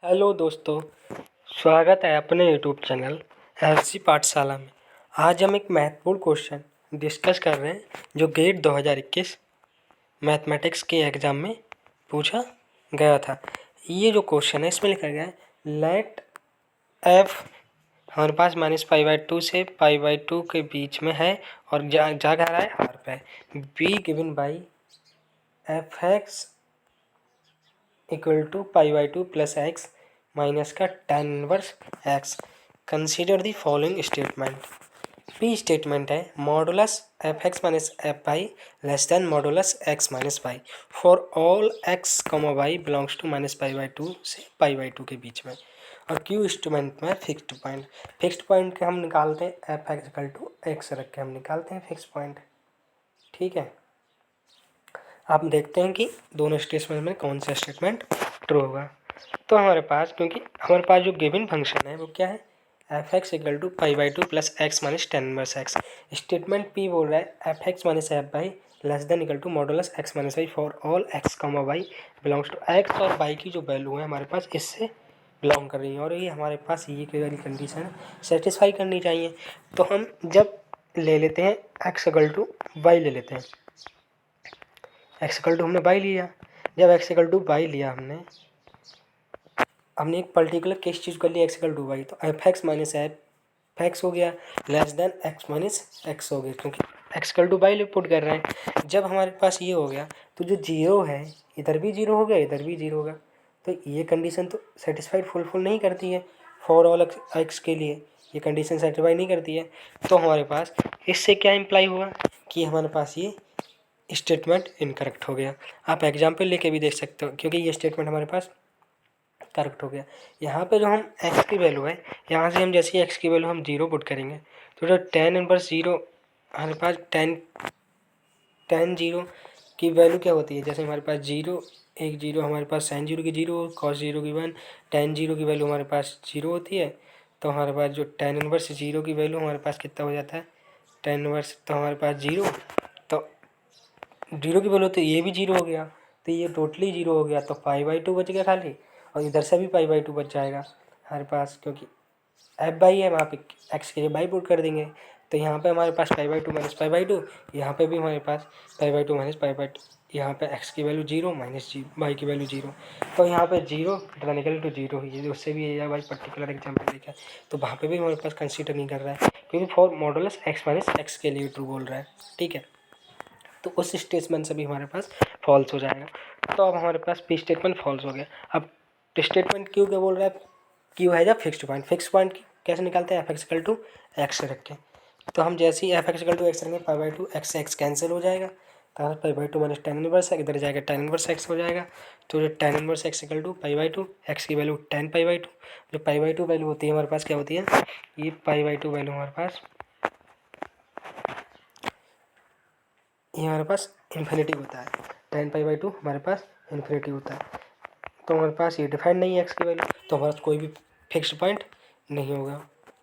Hello दोस्तों, स्वागत है अपने यूट्यूब चैनल एलसी पाठशाला में। आज हम एक महत्वपूर्ण क्वेश्चन डिस्कस कर रहे हैं जो गेट 2021 मैथमेटिक्स के एग्ज़ाम में पूछा गया था। ये जो क्वेश्चन है इसमें लिखा गया है लेट एफ हमारे पास -π/2 से π/2 के बीच में है और जा रहा है आर पे। Be given by f x equal to π/2 plus x minus का tan inverse x. Consider the following statement. P statement है modulus f x minus f y less than modulus x minus y for all x comma y belongs to -π/2 से π/2 के बीच में। और Q statement में fixed point. Fixed point के हम निकालते हैं f x equal to x रख के हम निकालते हैं फिक्स्ड पॉइंट। ठीक है, आप देखते हैं कि दोनों स्टेटमेंट में कौन सा स्टेटमेंट ट्रू होगा। तो हमारे पास जो गिवन फंक्शन है वो क्या है, f x equal to π/2 plus x minus tan inverse x. Statement P बोल रहा है f x minus f y less than equal to modulus x minus y for all x comma y belongs to x. और y की जो value है हमारे पास इससे belong कर रही है और ये हमारे पास ये वाली कंडीशन सेटिस्फाई करनी चाहिए। तो हम जब ले लेते हैं एक्स इक्वल टू वाई ले लेते हैं, एक्स इक्वल टू हमने वाई लिया। जब एक्स इक्वल टू वाई लिया हमने एक पर्टिकुलर केस चीज़ कर लिया एक्स इक्वल टू वाई, तो f x minus f x हो गया less than x minus x हो गया, क्योंकि x equal to y put कर रहे हैं। जब हमारे पास ये हो गया तो जो जीरो है इधर भी जीरो हो गया इधर भी जीरो होगा, तो ये कंडीशन तो सेटिस्फाइड फुलफिल नहीं करती है फॉर ऑल एक्स के लिए, ये कंडीशन सेटिस्फाई नहीं करती है। तो हमारे पास इससे क्या इम्प्लाई हुआ कि हमारे पास ये स्टेटमेंट इनकरेक्ट हो गया। आप एग्जाम्पल लेके भी देख सकते हो, क्योंकि ये स्टेटमेंट हमारे पास करेक्ट हो गया। यहाँ पे जो हम एक्स की वैल्यू है, यहाँ से हम जैसे एक्स की वैल्यू हम जीरो पुट करेंगे तो जो tan इनवर्स जीरो हमारे पास tan जीरो की वैल्यू क्या होती है, जैसे हमारे पास जीरो एक जीरो हमारे पास साइन जीरो की जीरो कॉस जीरो की 1 tan जीरो की वैल्यू हमारे पास जीरो होती है। तो हमारे पास जो tan इनवर्स जीरो की वैल्यू हमारे पास कितना हो जाता है, tan इनवर्स तो हमारे पास जीरो, तो जीरो की वैल्यू तो ये भी जीरो हो गया, तो ये टोटली जीरो हो गया, तो π/2 बच गया खाली, और इधर से भी π/2 बच जाएगा हमारे पास, क्योंकि एफ बाई है वहाँ पे एक्स के लिए बाई पुट कर देंगे। तो यहाँ पे हमारे पास π/2 माइनस π/2, यहाँ पे भी हमारे पास π/2 माइनस π/2, यहाँ पे एक्स की वैल्यू जीरो माइनस वाई की वैल्यू जीरो, तो यहाँ पे जीरो निकल टू जीरो हुई है। उससे भी ये भाई पर्टिकुलर एग्जाम्पल देखा तो वहाँ पे भी हमारे पास कंसीडर नहीं कर रहा है, क्योंकि for modulus x minus x के लिए ट्रू बोल रहा है। ठीक है, तो उस स्टेटमेंट से भी हमारे पास फॉल्स हो जाएगा। तो अब हमारे पास पी स्टेटमेंट फॉल्स हो गया। अब स्टेटमेंट क्यू क्या बोल रहा है, क्यू है जब फिक्स्ड पॉइंट। फिक्स्ड पॉइंट कैसे निकालते हैं, f x equal to x रख के। तो हम जैसे ही f x equal to x रखेंगे π/2 एक्स से एक्स कैंसिल हो जाएगा, तो π/2 माइनस tan इनवर्स इधर जाएगा tan इनवर्स एक्स हो जाएगा। तो जो tan inverse x equal to π/2 x की वैल्यू tan π/2, जो π/2 वैल्यू होती है हमारे पास क्या होती है, ये π/2 वैल्यू हमारे पास ये हमारे पास इन्फिनिटी होता है, tan π/2 हमारे पास इन्फिनिटी होता है। तो हमारे पास ये डिफाइंड नहीं है एक्स की वैल्यू, तो हमारे पास कोई भी फिक्स्ड पॉइंट नहीं होगा।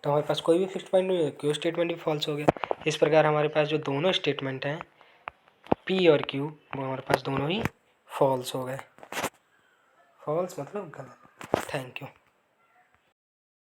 तो हमारे पास कोई भी फिक्स्ड पॉइंट नहीं होगा, क्यू स्टेटमेंट भी फॉल्स हो गया। इस प्रकार हमारे पास जो दोनों स्टेटमेंट हैं पी और क्यू वो हमारे पास दोनों ही फॉल्स हो गए। फॉल्स मतलब गलत। Thank you.